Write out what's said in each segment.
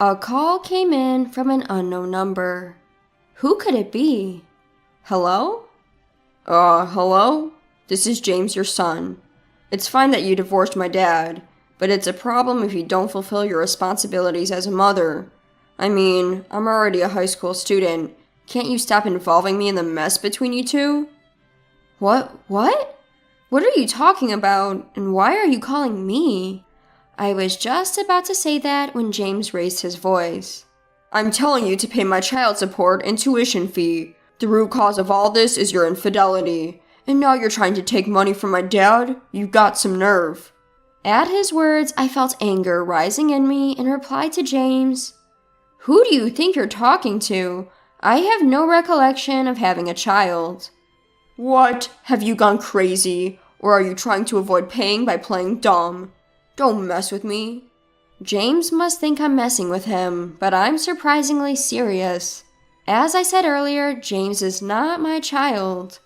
A call came in from an unknown number. Who could it be? Hello? Hello? This is James, your son. It's fine that you divorced my dad, but it's a problem if you don't fulfill your responsibilities as a mother. I mean, I'm already a high school student. Can't you stop involving me in the mess between you two? What? What are you talking about, and why are you calling me? I was just about to say that when James raised his voice. I'm telling you to pay my child support and tuition fee. The root cause of all this is your infidelity. And now you're trying to take money from my dad? You've got some nerve. At his words, I felt anger rising in me and replied to James, Who do you think you're talking to? I have no recollection of having a child. What? Have you gone crazy? Or are you trying to avoid paying by playing dumb? Don't mess with me. James must think I'm messing with him, but I'm surprisingly serious. As I said earlier, James is not my child.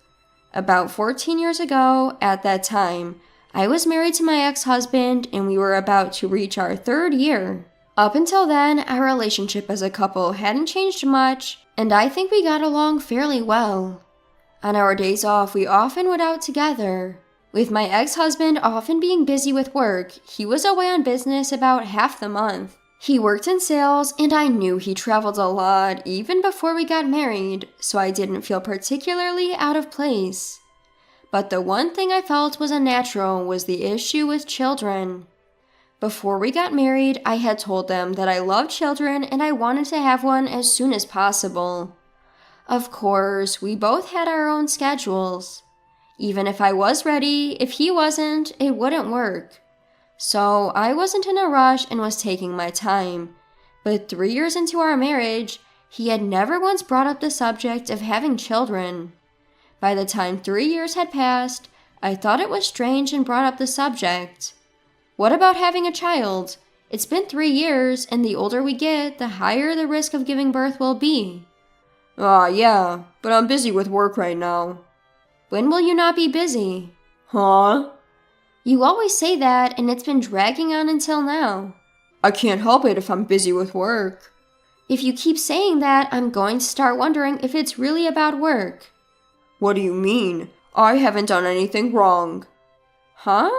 About 14 years ago, at that time, I was married to my ex-husband and we were about to reach our 3rd year. Up until then, our relationship as a couple hadn't changed much, and I think we got along fairly well. On our days off, we often went out together. With my ex-husband often being busy with work, he was away on business about half the month. He worked in sales, and I knew he traveled a lot even before we got married, so I didn't feel particularly out of place. But the one thing I felt was unnatural was the issue with children. Before we got married, I had told them that I loved children and I wanted to have one as soon as possible. Of course, we both had our own schedules. Even if I was ready, if he wasn't, it wouldn't work. So I wasn't in a rush and was taking my time. But 3 years into our marriage, he had never once brought up the subject of having children. By the time 3 years had passed, I thought it was strange and brought up the subject. What about having a child? It's been 3 years, and the older we get, the higher the risk of giving birth will be. Yeah, but I'm busy with work right now. When will you not be busy? Huh? You always say that, and it's been dragging on until now. I can't help it if I'm busy with work. If you keep saying that, I'm going to start wondering if it's really about work. What do you mean? I haven't done anything wrong. Huh?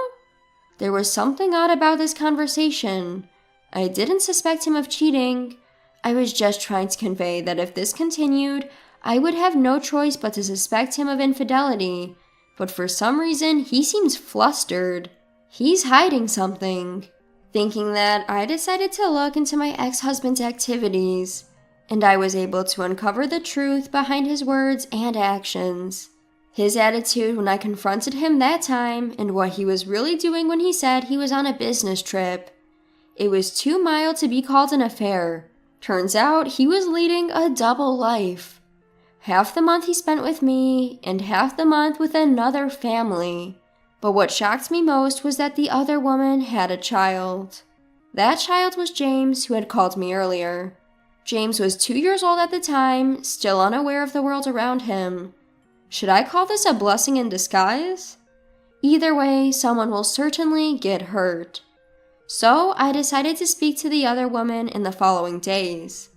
There was something odd about this conversation. I didn't suspect him of cheating. I was just trying to convey that if this continued, I would have no choice but to suspect him of infidelity. But for some reason, he seems flustered. He's hiding something. Thinking that, I decided to look into my ex-husband's activities, and I was able to uncover the truth behind his words and actions. His attitude when I confronted him that time, and what he was really doing when he said he was on a business trip. It was too mild to be called an affair. Turns out he was leading a double life. Half the month he spent with me, and half the month with another family. But what shocked me most was that the other woman had a child. That child was James, who had called me earlier. James was 2 years old at the time, still unaware of the world around him. Should I call this a blessing in disguise? Either way, someone will certainly get hurt. So I decided to speak to the other woman in the following days.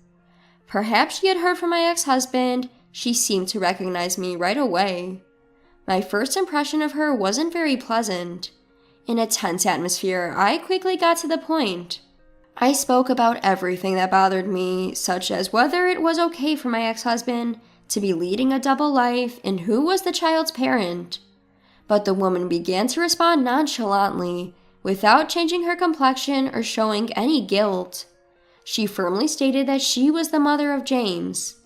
Perhaps she had heard from my ex-husband. She seemed to recognize me right away. My first impression of her wasn't very pleasant. In a tense atmosphere, I quickly got to the point. I spoke about everything that bothered me, such as whether it was okay for my ex-husband to be leading a double life and who was the child's parent. But the woman began to respond nonchalantly, without changing her complexion or showing any guilt. She firmly stated that she was the mother of James.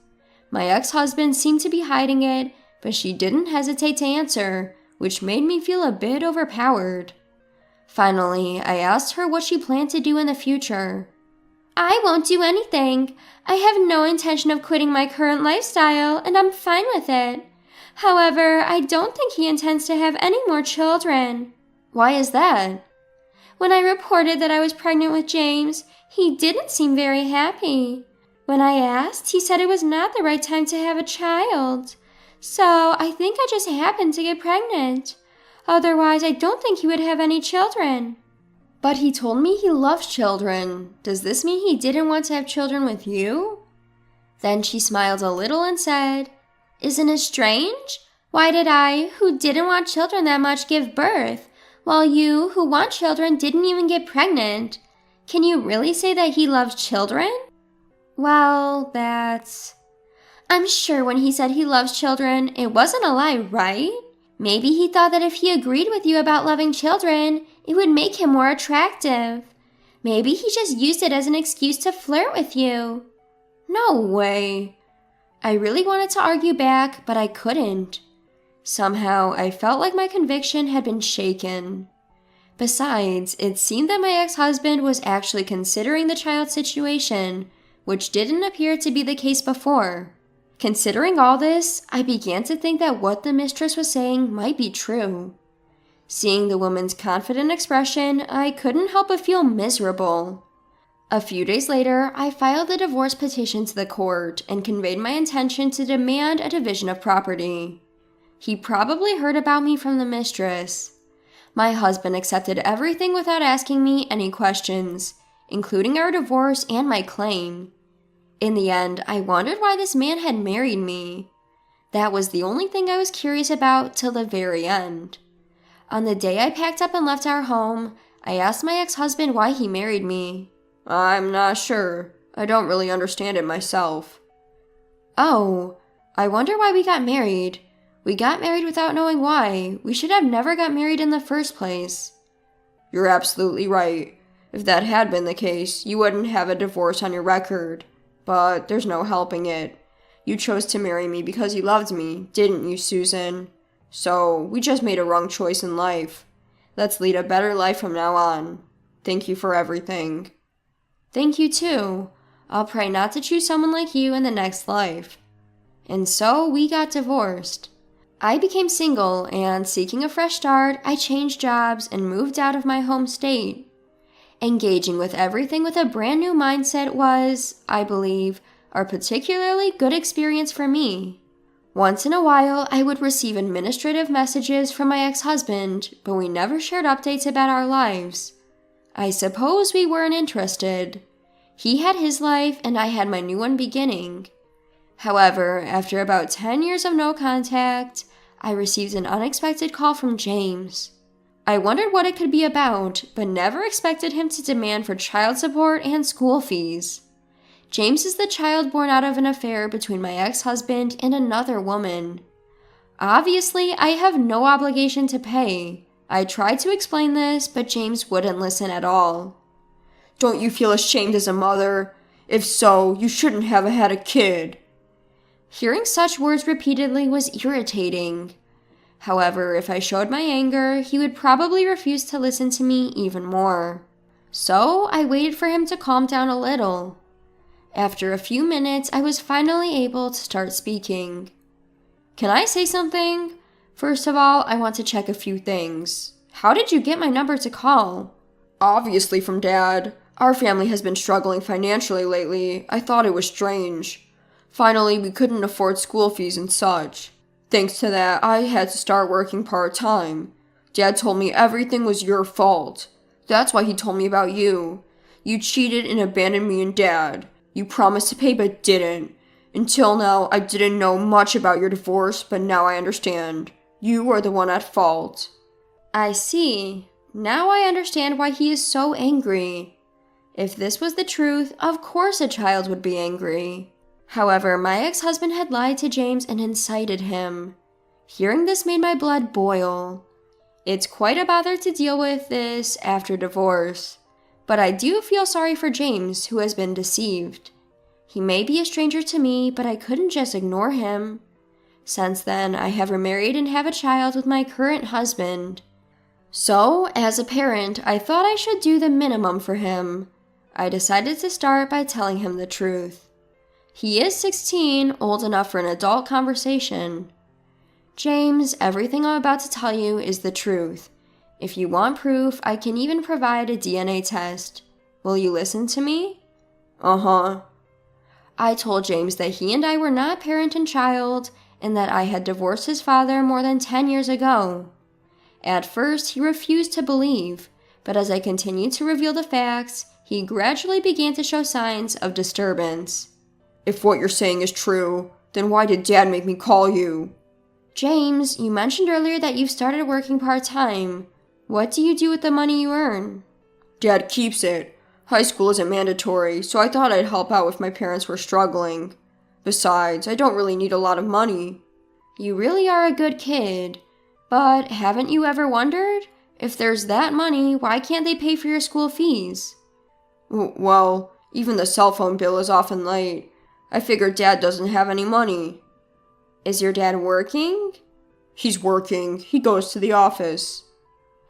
My ex-husband seemed to be hiding it, but she didn't hesitate to answer, which made me feel a bit overpowered. Finally, I asked her what she planned to do in the future. I won't do anything. I have no intention of quitting my current lifestyle, and I'm fine with it. However, I don't think he intends to have any more children. Why is that? When I reported that I was pregnant with James, he didn't seem very happy. When I asked, he said it was not the right time to have a child. So I think I just happened to get pregnant. Otherwise, I don't think he would have any children. But he told me he loves children. Does this mean he didn't want to have children with you? Then she smiled a little and said, Isn't it strange? Why did I, who didn't want children that much, give birth, while you, who want children, didn't even get pregnant? Can you really say that he loves children? Well, I'm sure when he said he loves children, it wasn't a lie, right? Maybe he thought that if he agreed with you about loving children, it would make him more attractive. Maybe he just used it as an excuse to flirt with you. No way. I really wanted to argue back, but I couldn't. Somehow, I felt like my conviction had been shaken. Besides, it seemed that my ex-husband was actually considering the child situation, which didn't appear to be the case before. Considering all this, I began to think that what the mistress was saying might be true. Seeing the woman's confident expression, I couldn't help but feel miserable. A few days later, I filed a divorce petition to the court and conveyed my intention to demand a division of property. He probably heard about me from the mistress. My husband accepted everything without asking me any questions, including our divorce and my claim. In the end, I wondered why this man had married me. That was the only thing I was curious about till the very end. On the day I packed up and left our home, I asked my ex-husband why he married me. I'm not sure. I don't really understand it myself. Oh, I wonder why we got married. We got married without knowing why. We should have never got married in the first place. You're absolutely right. If that had been the case, you wouldn't have a divorce on your record. But there's no helping it. You chose to marry me because you loved me, didn't you, Susan? So, we just made a wrong choice in life. Let's lead a better life from now on. Thank you for everything. Thank you too. I'll pray not to choose someone like you in the next life. And so, we got divorced. I became single, and seeking a fresh start, I changed jobs and moved out of my home state. Engaging with everything with a brand new mindset was, I believe, a particularly good experience for me. Once in a while, I would receive administrative messages from my ex-husband, but we never shared updates about our lives. I suppose we weren't interested. He had his life, and I had my new one beginning. However, after about 10 years of no contact, I received an unexpected call from James. I wondered what it could be about, but never expected him to demand for child support and school fees. James is the child born out of an affair between my ex-husband and another woman. Obviously, I have no obligation to pay. I tried to explain this, but James wouldn't listen at all. Don't you feel ashamed as a mother? If so, you shouldn't have had a kid. Hearing such words repeatedly was irritating. However, if I showed my anger, he would probably refuse to listen to me even more. So I waited for him to calm down a little. After a few minutes, I was finally able to start speaking. Can I say something? First of all, I want to check a few things. How did you get my number to call? Obviously from Dad. Our family has been struggling financially lately. I thought it was strange. Finally, we couldn't afford school fees and such. Thanks to that, I had to start working part-time. Dad told me everything was your fault. That's why he told me about you. You cheated and abandoned me and Dad. You promised to pay but didn't. Until now, I didn't know much about your divorce, but now I understand. You are the one at fault. I see. Now I understand why he is so angry. If this was the truth, of course a child would be angry. However, my ex-husband had lied to James and incited him. Hearing this made my blood boil. It's quite a bother to deal with this after divorce. But I do feel sorry for James, who has been deceived. He may be a stranger to me, but I couldn't just ignore him. Since then, I have remarried and have a child with my current husband. So, as a parent, I thought I should do the minimum for him. I decided to start by telling him the truth. He is 16, old enough for an adult conversation. James, everything I'm about to tell you is the truth. If you want proof, I can even provide a DNA test. Will you listen to me? Uh-huh. I told James that he and I were not parent and child, and that I had divorced his father more than 10 years ago. At first, he refused to believe, But as I continued to reveal the facts, he gradually began to show signs of disturbance. If what you're saying is true, then why did Dad make me call you? James, you mentioned earlier that you've started working part-time. What do you do with the money you earn? Dad keeps it. High school isn't mandatory, so I thought I'd help out if my parents were struggling. Besides, I don't really need a lot of money. You really are a good kid. But haven't you ever wondered? If there's that money, why can't they pay for your school fees? Well, even the cell phone bill is often late. I figure Dad doesn't have any money. Is your dad working? He's working. He goes to the office.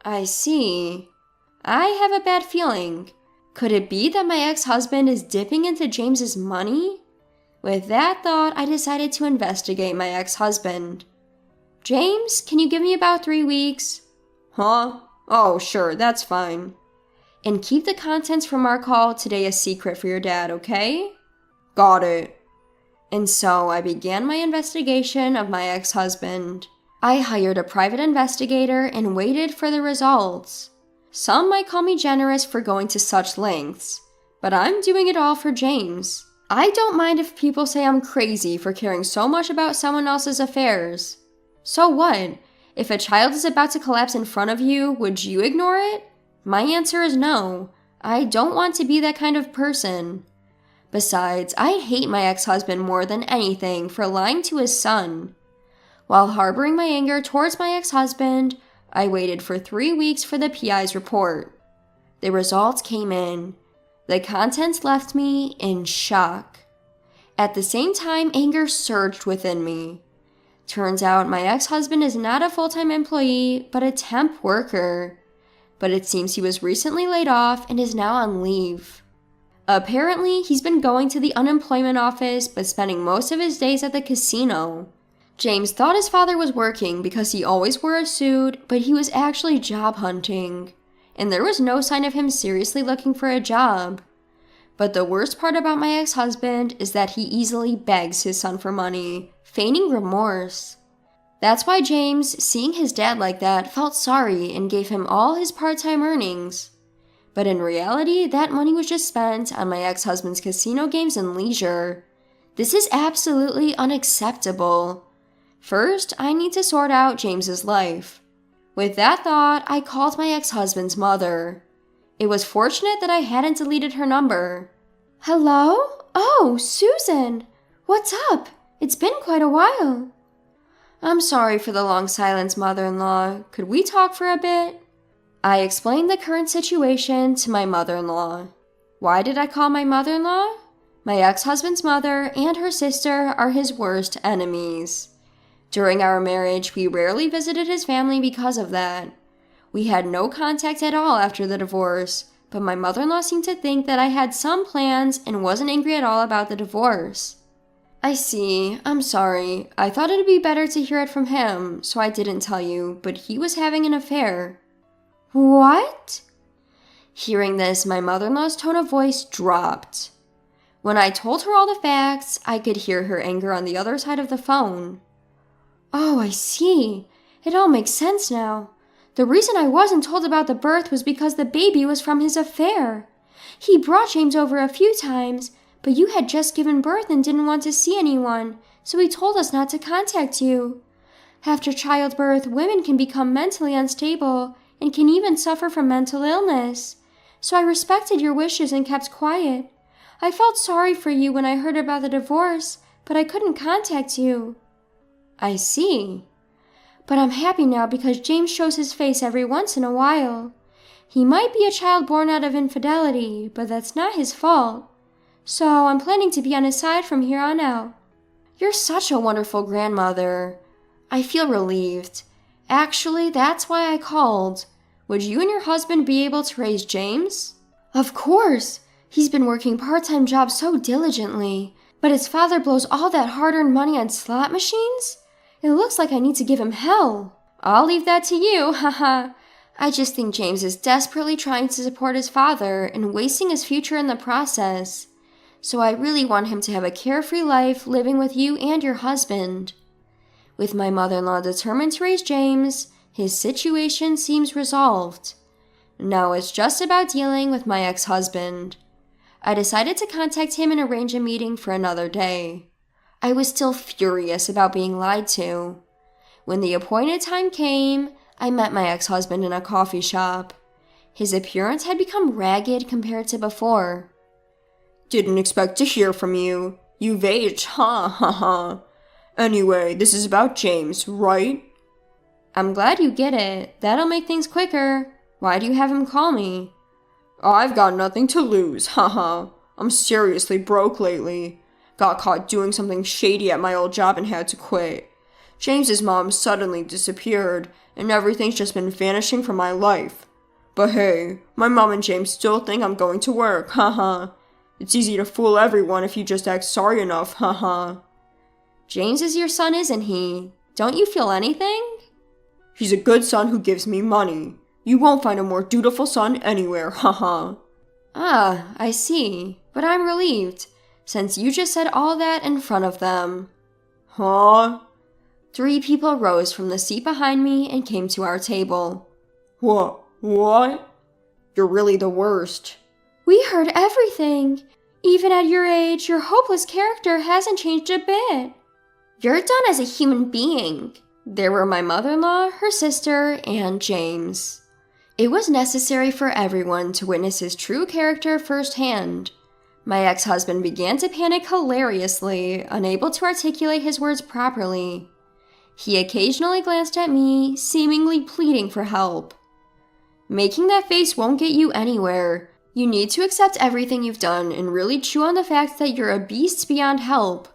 I see. I have a bad feeling. Could it be that my ex-husband is dipping into James's money? With that thought, I decided to investigate my ex-husband. James, can you give me about 3 weeks? Huh? Oh, sure, that's fine. And keep the contents from our call today a secret for your dad, okay? Got it. And so I began my investigation of my ex-husband. I hired a private investigator and waited for the results. Some might call me generous for going to such lengths, but I'm doing it all for James. I don't mind if people say I'm crazy for caring so much about someone else's affairs. So what? If a child is about to collapse in front of you, would you ignore it? My answer is no. I don't want to be that kind of person. Besides, I hate my ex-husband more than anything for lying to his son. While harboring my anger towards my ex-husband, I waited for 3 weeks for the PI's report. The results came in. The contents left me in shock. At the same time, anger surged within me. Turns out my ex-husband is not a full-time employee, but a temp worker. But it seems he was recently laid off and is now on leave. Apparently, he's been going to the unemployment office but spending most of his days at the casino. James thought his father was working because he always wore a suit, but he was actually job hunting. And there was no sign of him seriously looking for a job. But the worst part about my ex-husband is that he easily begs his son for money, feigning remorse. That's why James, seeing his dad like that, felt sorry and gave him all his part-time earnings. But in reality, that money was just spent on my ex-husband's casino games and leisure. This is absolutely unacceptable. First, I need to sort out James's life. With that thought, I called my ex-husband's mother. It was fortunate that I hadn't deleted her number. Hello? Oh, Susan! What's up? It's been quite a while. I'm sorry for the long silence, mother-in-law. Could we talk for a bit? I explained the current situation to my mother-in-law. Why did I call my mother-in-law? My ex-husband's mother and her sister are his worst enemies. During our marriage, we rarely visited his family because of that. We had no contact at all after the divorce, but my mother-in-law seemed to think that I had some plans and wasn't angry at all about the divorce. I see. I'm sorry. I thought it'd be better to hear it from him, so I didn't tell you, but he was having an affair. What? Hearing this, my mother-in-law's tone of voice dropped. When I told her all the facts, I could hear her anger on the other side of the phone. Oh, I see. It all makes sense now. The reason I wasn't told about the birth was because the baby was from his affair. He brought James over a few times, but you had just given birth and didn't want to see anyone, so he told us not to contact you. After childbirth, women can become mentally unstable and can even suffer from mental illness. So I respected your wishes and kept quiet. I felt sorry for you when I heard about the divorce, but I couldn't contact you. I see. But I'm happy now because James shows his face every once in a while. He might be a child born out of infidelity, but that's not his fault. So I'm planning to be on his side from here on out. You're such a wonderful grandmother. I feel relieved. Actually, that's why I called. Would you and your husband be able to raise James? Of course. He's been working part-time jobs so diligently. But his father blows all that hard-earned money on slot machines? It looks like I need to give him hell. I'll leave that to you, haha. I just think James is desperately trying to support his father and wasting his future in the process. So I really want him to have a carefree life living with you and your husband. With my mother-in-law determined to raise James, his situation seems resolved. Now it's just about dealing with my ex-husband. I decided to contact him and arrange a meeting for another day. I was still furious about being lied to. When the appointed time came, I met my ex-husband in a coffee shop. His appearance had become ragged compared to before. Didn't expect to hear from you. You've aged, ha ha ha. Anyway, this is about James, right? I'm glad you get it. That'll make things quicker. Why do you have him call me? I've got nothing to lose, haha. I'm seriously broke lately. Got caught doing something shady at my old job and had to quit. James's mom suddenly disappeared, and everything's just been vanishing from my life. But hey, my mom and James still think I'm going to work, haha. It's easy to fool everyone if you just act sorry enough, haha. James is your son, isn't he? Don't you feel anything? He's a good son who gives me money. You won't find a more dutiful son anywhere, haha. Ah, I see. But I'm relieved, since you just said all that in front of them. Huh? 3 people rose from the seat behind me and came to our table. What? You're really the worst. We heard everything. Even at your age, your hopeless character hasn't changed a bit. You're done as a human being. There were my mother-in-law, her sister, and James. It was necessary for everyone to witness his true character firsthand. My ex-husband began to panic hilariously, unable to articulate his words properly. He occasionally glanced at me, seemingly pleading for help. Making that face won't get you anywhere. You need to accept everything you've done and really chew on the fact that you're a beast beyond help.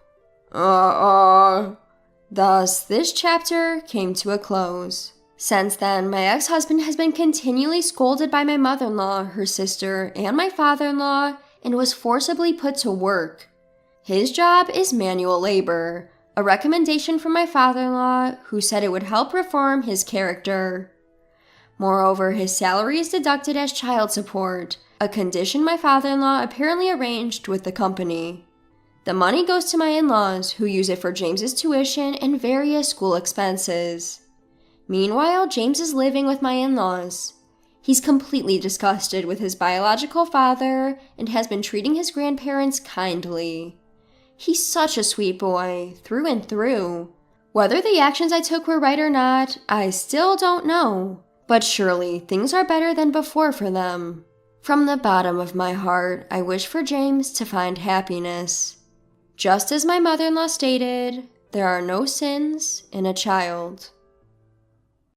Thus, this chapter came to a close. Since then, my ex-husband has been continually scolded by my mother-in-law, her sister, and my father-in-law, and was forcibly put to work. His job is manual labor, a recommendation from my father-in-law, who said it would help reform his character. Moreover, his salary is deducted as child support, a condition my father-in-law apparently arranged with the company. The money goes to my in-laws, who use it for James's tuition and various school expenses. Meanwhile, James is living with my in-laws. He's completely disgusted with his biological father and has been treating his grandparents kindly. He's such a sweet boy, through and through. Whether the actions I took were right or not, I still don't know. But surely, things are better than before for them. From the bottom of my heart, I wish for James to find happiness. Just as my mother-in-law stated, there are no sins in a child.